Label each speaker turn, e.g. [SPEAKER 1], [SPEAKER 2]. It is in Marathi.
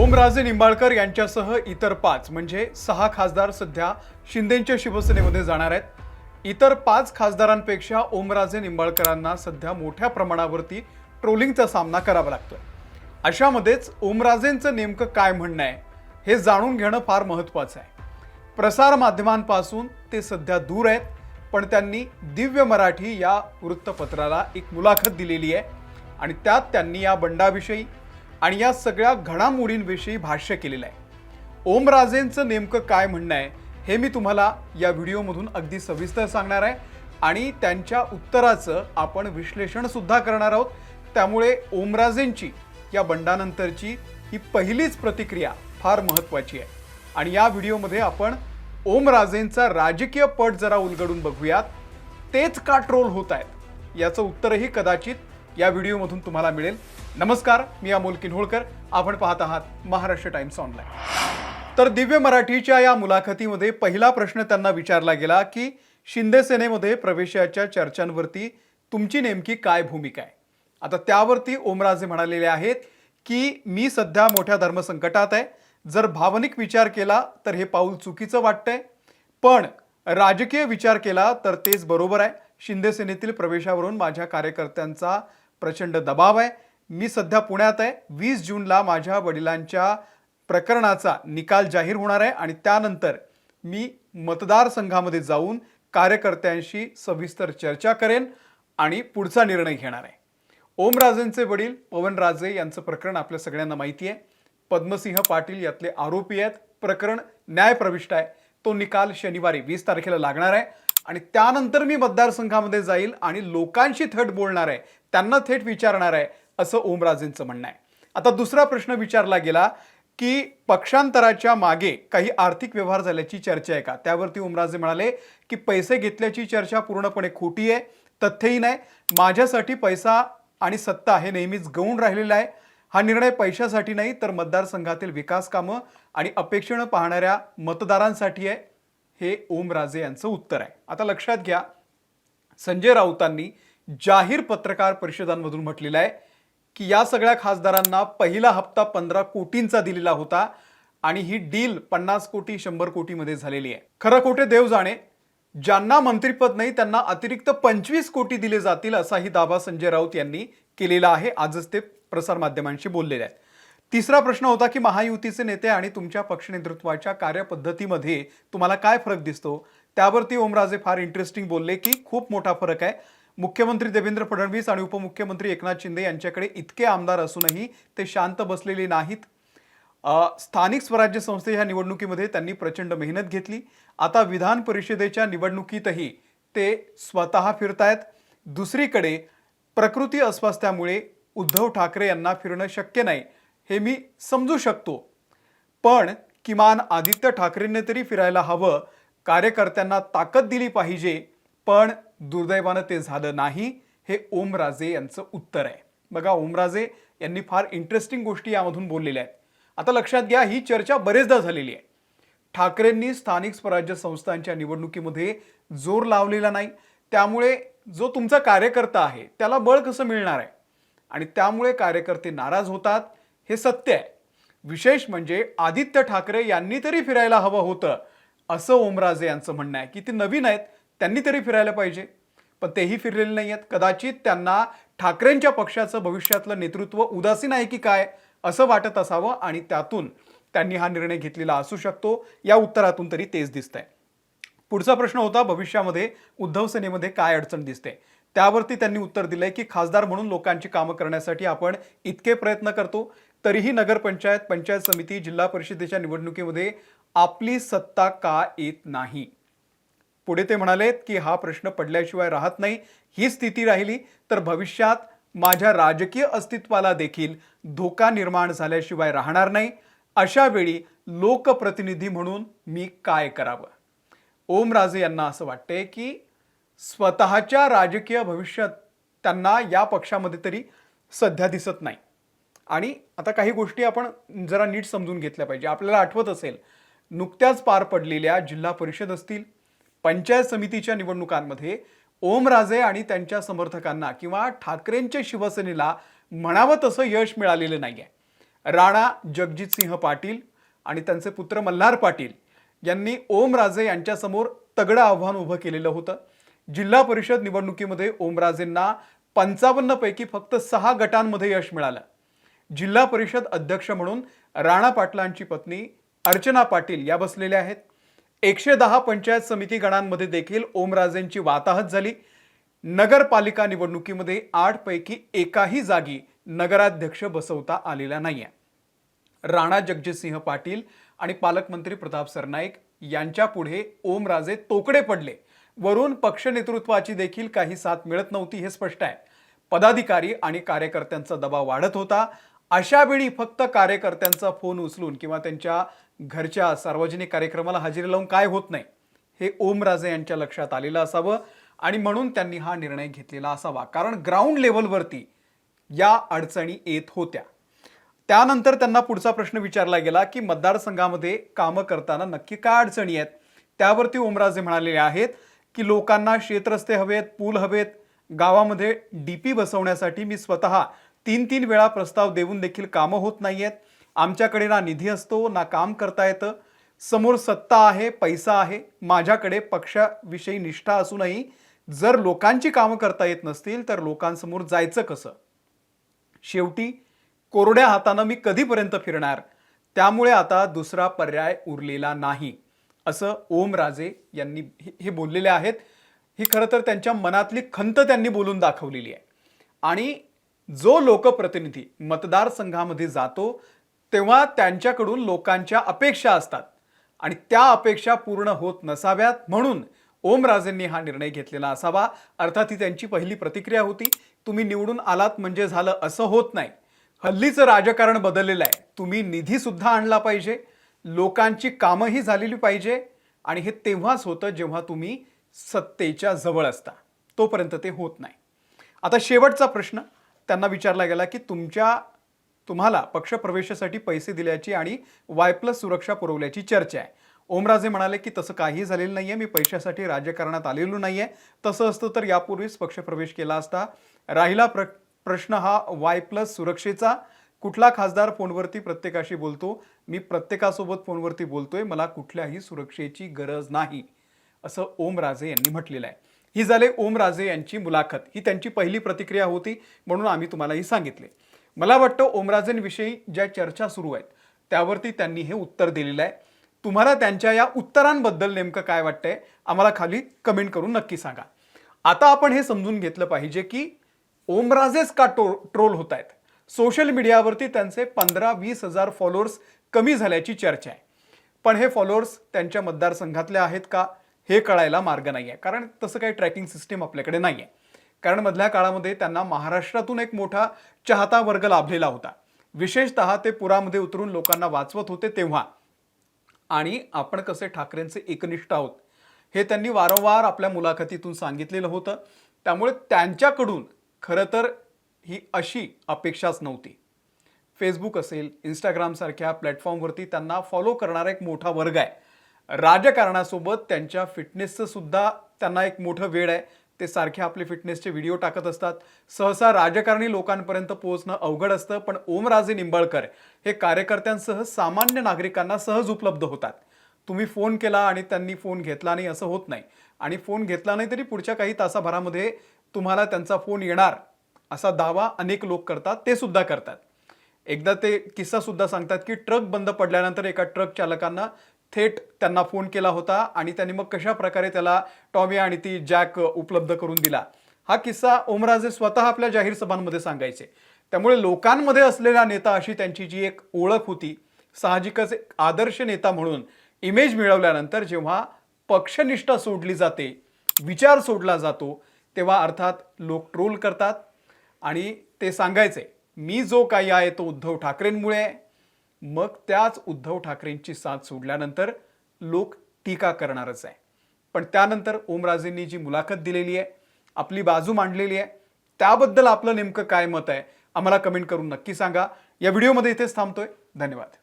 [SPEAKER 1] ओमराजे निंबाळकर यांच्यासह इतर 5 म्हणजे 6 खासदार सध्या शिंदेच्या शिवसेनेमध्ये जाणार आहेत। इतर 5 खासदारांपेक्षा ओमराजे निंबाळकरांना सध्या मोठ्या प्रमाणावरती ट्रोलिंगचा सामना करावा लागतोय। अशामध्येच ओमराजेंचं नेमकं काय म्हणणं आहे हे जाणून घेणं फार महत्त्वाचं आहे। प्रसार माध्यमांपासून ते सध्या दूर आहेत, पण त्यांनी दिव्य मराठी या वृत्तपत्राला एक मुलाखत दिलेली आहे आणि त्यात त्यांनी या बंडाविषयी आणि या सगळ्या घडामोडींविषयी भाष्य केलेलं आहे। ओमराजेंचं नेमकं काय म्हणणं आहे हे मी तुम्हाला या व्हिडिओमधून अगदी सविस्तर सांगणार आहे आणि त्यांच्या उत्तराचं आपण विश्लेषण सुद्धा करणार आहोत। त्यामुळे ओमराजेंची या बंडानंतरची ही पहिलीच प्रतिक्रिया फार महत्त्वाची आहे आणि या व्हिडिओमध्ये आपण ओमराजेंचा राजकीय पट जरा उलगडून बघूयात। तेच का ट्रोल होत आहेत याचं उत्तरही कदाचित या व्हिडिओमधून तुम्हाला मिळेल। नमस्कार, मी अमोल किन्होळकर, आपण पाहत आहात महाराष्ट्र टाइम्स ऑनलाईन। तर दिव्य मराठीच्या या मुलाखतीमध्ये पहिला प्रश्न त्यांना विचारला गेला की शिंदे सेनेमध्ये प्रवेशाच्या चर्चांवरती तुमची नेमकी काय भूमिका आहे। आता त्यावरती ओमराजे म्हणालेले आहेत की मी सध्या मोठ्या धर्मसंकटात आहे। जर भावनिक विचार केला तर हे पाऊल चुकीचं वाटतंय, पण राजकीय विचार केला तर तेच बरोबर आहे। शिंदे सेनेतील प्रवेशावरून माझ्या कार्यकर्त्यांचा प्रचंड दबाव आहे। मी सध्या पुण्यात आहे। 20 जूनला माझ्या वडिलांच्या प्रकरणाचा निकाल जाहीर होणार आहे आणि त्यानंतर मी मतदारसंघामध्ये जाऊन कार्यकर्त्यांशी सविस्तर चर्चा करेन आणि पुढचा निर्णय घेणार आहे। ओमराजेंचे वडील पवनराजे यांचं प्रकरण आपल्या सगळ्यांना माहिती आहे। पद्मसिंह पाटील यातले आरोपी आहेत। प्रकरण न्यायप्रविष्ट आहे। तो निकाल शनिवारी 20 तारखेला लागणार आहे आणि त्यानंतर मी मतदारसंघामध्ये जाईल आणि लोकांशी थेट बोलणार आहे, त्यांना थेट विचारणार आहे, असं ओमराजेंचं म्हणणं आहे। आता दुसरा प्रश्न विचारला गेला की पक्षांतराच्या मागे काही आर्थिक व्यवहार झाल्याची चर्चा आहे का। त्यावरती ओमराजे म्हणाले की पैसे घेतल्याची चर्चा पूर्णपणे खोटी आहे, तथ्यही नाही। माझ्यासाठी पैसा आणि सत्ता हे नेहमीच गौण राहिलेलं आहे। हा निर्णय पैशासाठी नाही तर मतदारसंघातील विकास कामं आणि अपेक्षेने पाहणाऱ्या मतदारांसाठी आहे, हे ओमराजे यांचं उत्तर आहे। आता लक्षात घ्या, संजय राऊतांनी जाहीर पत्रकार परिषदांमधून म्हटलेलं आहे की या सगळ्या खासदारांना पहिला हप्ता 15 कोटींचा दिलेला होता आणि ही डील 50 कोटी 100 कोटीमध्ये झालेली आहे। खरं खोटे देव जाणे, ज्यांना मंत्रिपद नाही त्यांना अतिरिक्त 25 कोटी दिले जातील असाही दावा संजय राऊत यांनी केलेला आहे। आजच ते प्रसार माध्यमांशी बोललेले आहेत। तिसरा प्रश्न होता की महायुतीचे नेते आणि तुमच्या पक्ष नेतृत्वाच्या कार्यपद्धतीमध्ये तुम्हाला काय फरक दिसतो। त्यावरती ओमराजे फार इंटरेस्टिंग बोलले की खूप मोठा फरक आहे। मुख्यमंत्री देवेंद्र फडणवीस आणि उपमुख्यमंत्री एकनाथ शिंदे यांच्याकडे इतके आमदार असूनही ते शांत बसलेले नाहीत। स्थानिक स्वराज्य संस्थेच्या निवडणुकीमध्ये त्यांनी प्रचंड मेहनत घेतली। आता विधान परिषदेच्या निवडणुकीतही ते स्वतः फिरतायत। दुसरीकडे प्रकृती अस्वास्थ्यामुळे उद्धव ठाकरे यांना फिरणं शक्य नाही हे मी समजू शकतो, पण किमान आदित्य ठाकरेंनी तरी फिरायला हवं, कार्यकर्त्यांना ताकद दिली पाहिजे, पण दुर्दैवानं ते झालं नाही, हे ओमराजे यांचं उत्तर आहे। बघा, ओमराजे यांनी फार इंटरेस्टिंग गोष्टी यामधून बोललेल्या आहेत। आता लक्षात घ्या, ही चर्चा बरेचदा झालेली आहे। ठाकरेंनी स्थानिक स्वराज्य संस्थांच्या निवडणुकीमध्ये जोर लावलेला नाही, त्यामुळे जो तुमचा कार्यकर्ता आहे त्याला बळ कसं मिळणार आहे आणि त्यामुळे कार्यकर्ते नाराज होतात, हे सत्य आहे। विशेष म्हणजे आदित्य ठाकरे यांनी तरी फिरायला हवं होतं असं ओमराजे यांचं म्हणणं आहे की ते नवीन आहेत, त्यांनी तरी फिरायला पाहिजे, पण तेही फिरलेले नाही आहेत। कदाचित त्यांना ठाकरेंच्या पक्षाचं भविष्यातलं नेतृत्व उदासीन आहे की काय असं वाटत असावं आणि त्यातून त्यांनी हा निर्णय घेतलेला असू शकतो। या उत्तरातून तरी तेच दिसतंय। पुढचा प्रश्न होता भविष्यामध्ये उद्धव सेनेमध्ये काय अडचण दिसते। त्यावरती त्यांनी उत्तर दिलंय की खासदार म्हणून लोकांची कामं करण्यासाठी आपण इतके प्रयत्न करतो, तरीही नगरपंचायत, पंचायत समिती, जिल्हा परिषदेच्या निवडणुकीमध्ये आपली सत्ता का येत नाही। पुढे ते म्हणालेत की हा प्रश्न पडल्याशिवाय राहत नाही। ही स्थिती राहिली तर भविष्यात माझ्या राजकीय अस्तित्वाला देखील धोका निर्माण झाल्याशिवाय राहणार नाही। अशा वेळी लोकप्रतिनिधी म्हणून मी काय करावं। ओमराजे यांना असं वाटतंय की स्वतःच्या राजकीय भविष्यात त्यांना या पक्षामध्ये तरी सध्या दिसत नाही आणि आता काही गोष्टी आपण जरा नीट समजून घेतल्या पाहिजे। आपल्याला आठवत असेल, नुकत्याच पार पडलेल्या जिल्हा परिषद असतील, पंचायत समितीच्या निवडणुकांमध्ये ओमराजे आणि त्यांच्या समर्थकांना किंवा ठाकरेंच्या शिवसेनेला म्हणावं तसं यश मिळालेलं नाहीये। राणा जगजितसिंह पाटील आणि त्यांचे पुत्र मल्हार पाटील यांनी ओमराजे यांच्यासमोर तगडं आव्हान उभं केलेलं होतं. जिल्हा परिषद निवडणुकीमध्ये ओमराजेंना 55 पैकी फक्त 6 गटांमध्ये यश मिळालं. जिल्हा परिषद अध्यक्ष म्हणून राणा पाटलांची पत्नी अर्चना पाटील या बसलेल्या आहेत. 110 पंचायत समिती गणांमध्ये देखील ओमराजेंची वाताहत झाली. नगरपालिका निवडणुकीमध्ये 8 पैकी एकाही जागी नगराध्यक्ष बसवता आलेला नाहीये. राणा जगजितसिंह पाटील आणि पालकमंत्री प्रताप सरनाईक यांच्या पुढे ओमराजे तोकडे पडले. वरून पक्ष नेतृत्वाची देखील काही साथ मिळत नव्हती हे स्पष्ट आहे. पदाधिकारी आणि कार्यकर्त्यांचा दबाव वाढत होता. अशा वेळी फक्त कार्यकर्त्यांचा फोन उचलून किंवा त्यांच्या घरच्या सार्वजनिक कार्यक्रमाला हजेरी लावून काय होत नाही हे ओमराजे यांच्या लक्षात आलेलं असावं आणि म्हणून त्यांनी हा निर्णय घेतलेला असावा. कारण ग्राउंड लेव्हलवरती या अडचणी येत होत्या. त्यानंतर त्यांना पुढचा प्रश्न विचारला गेला की मतदारसंघामध्ये कामं करताना नक्की काय अडचणी आहेत. त्यावरती ओमराजे म्हणालेले आहेत की लोकांना शेतरस्ते हवेत, पूल हवेत. गावामध्ये डीपी बसवण्यासाठी मी स्वतः 3 वेळा प्रस्ताव देऊन देखील कामं होत नाहीयेत. आमच्याकडे ना निधी असतो ना काम करता येतं. समोर सत्ता आहे, पैसा आहे. माझ्याकडे पक्षाविषयी निष्ठा असूनही जर लोकांची कामं करता येत नसतील तर लोकांसमोर जायचं कसं. शेवटी कोरड्या हातानं मी कधीपर्यंत फिरणार. त्यामुळे आता दुसरा पर्याय उरलेला नाही असं ओमराजे यांनी हे बोललेले आहेत. ही खरं तर त्यांच्या मनातली खंत त्यांनी बोलून दाखवलेली आहे. आणि जो लोकप्रतिनिधी मतदारसंघामध्ये जातो तेव्हा त्यांच्याकडून लोकांच्या अपेक्षा असतात आणि त्या अपेक्षा पूर्ण होत नसाव्यात म्हणून ओमराजेंनी हा निर्णय घेतलेला असावा. अर्थात ही त्यांची पहिली प्रतिक्रिया होती. तुम्ही निवडून आलात म्हणजे झालं असं होत नाही. हल्लीचं राजकारण बदललेलं आहे. तुम्ही निधी सुद्धा आणला पाहिजे, लोकांची कामंही झालेली पाहिजे आणि हे तेव्हाच होतं जेव्हा तुम्ही सत्तेच्या जवळ असता. तोपर्यंत ते होत नाही. आता शेवटचा प्रश्न त्यांना विचारला गेला की तुम्हाला पक्षप्रवेशासाठी पैसे दिल्याची आणि Y+ सुरक्षा पुरवल्याची चर्चा आहे. ओमराजे म्हणाले की तसं काही झालेलं नाहीये. मी पैशासाठी राजकारणात आलेलो नाहीये. तसं असतं तर यापूर्वीच पक्षप्रवेश केला असता. राहिला प्रश्न हा Y+ सुरक्षेचा. कुठला खासदार फोनवरती प्रत्येकाशी बोलतो. मी प्रत्येकासोबत फोनवरती बोलतोय. मला कुठल्याही सुरक्षेची गरज नाही असं ओमराजे यांनी म्हटलेलं आहे. ही झाले ओमराजे यांची मुलाखत. ही त्यांची पहिली प्रतिक्रिया होती म्हणून आम्ही तुम्हाला ही सांगितले. मला वाटतं ओमराजेंविषयी ज्या चर्चा सुरू आहेत त्यावरती त्यांनी हे उत्तर दिलेलं आहे. तुम्हाला त्यांच्या या उत्तरांबद्दल नेमकं काय वाटतंय आम्हाला खाली कमेंट करून नक्की सांगा. आता आपण हे समजून घेतलं पाहिजे की ओमराजेच का ट्रोल होत आहेत. सोशल मीडियावरती त्यांचे 15-20 हजार फॉलोअर्स कमी झाल्याची चर्चा आहे. पण हे फॉलोअर्स त्यांच्या मतदारसंघातले आहेत का हे कळायला मार्ग नाही आहे. कारण तसं काही ट्रॅकिंग सिस्टीम आपल्याकडे नाही आहे. कारण मधल्या काळामध्ये त्यांना महाराष्ट्रातून एक मोठा चाहता वर्ग लाभलेला होता. विशेषतः ते पुरामध्ये उतरून लोकांना वाचवत होते तेव्हा. आणि आपण कसे ठाकरेंचे एकनिष्ठ आहोत हे त्यांनी वारंवार आपल्या मुलाखतीतून सांगितलेलं होतं. त्यामुळे त्यांच्याकडून खरं तर ही अशी अपेक्षाच नव्हती. फेसबुक असेल, इंस्टाग्राम सारख्या प्लॅटफॉर्मवरती त्यांना फॉलो करणारा एक मोठा वर्ग आहे. राजकारणासोबत त्यांच्या फिटनेसचं सुद्धा त्यांना एक मोठं वेड आहे. ते सारखे आपले फिटनेसचे व्हिडिओ टाकत असतात. सहसा राजकारणी लोकांपर्यंत पोहोचणं अवघड असतं. पण ओमराजे निंबाळकर हे कार्यकर्त्यांसह सामान्य नागरिकांना सहज उपलब्ध होतात. तुम्ही फोन केला आणि त्यांनी फोन घेतला नाही असं होत नाही. आणि फोन घेतला नाही तरी पुढच्या काही तासाभरामध्ये तुम्हाला त्यांचा फोन येणार असा दावा अनेक लोक करतात. ते सुद्धा करतात. एकदा ते किस्सा सुद्धा सांगतात की ट्रक बंद पडल्यानंतर एका ट्रक चालकांना थेट त्यांना फोन केला होता आणि त्यांनी मग कशा प्रकारे त्याला टॉमी आणि ती जॅक उपलब्ध करून दिला. हा किस्सा ओमराजे स्वतः आपल्या जाहीर सभांमध्ये सांगायचे. त्यामुळे लोकांमध्ये असलेला नेता अशी त्यांची जी एक ओळख होती, साहजिकच एक आदर्श नेता म्हणून इमेज मिळवल्यानंतर जेव्हा पक्षनिष्ठा सोडली जाते, विचार सोडला जातो, तेव्हा अर्थात लोक ट्रोल करतात. आणि ते सांगायचे मी जो काही आहे तो उद्धव ठाकरेंमुळे आहे. मग त्याच उद्धव ठाकरेंची साथ सोडल्यानंतर लोक टीका करणारच आहे. पण त्यानंतर ओमराजेंनी जी मुलाखत दिलेली आहे, आपली बाजू मांडलेली आहे, त्याबद्दल आपलं नेमकं काय मत आहे आम्हाला कमेंट करून नक्की सांगा. या व्हिडिओमध्ये इथेच थांबतोय. धन्यवाद.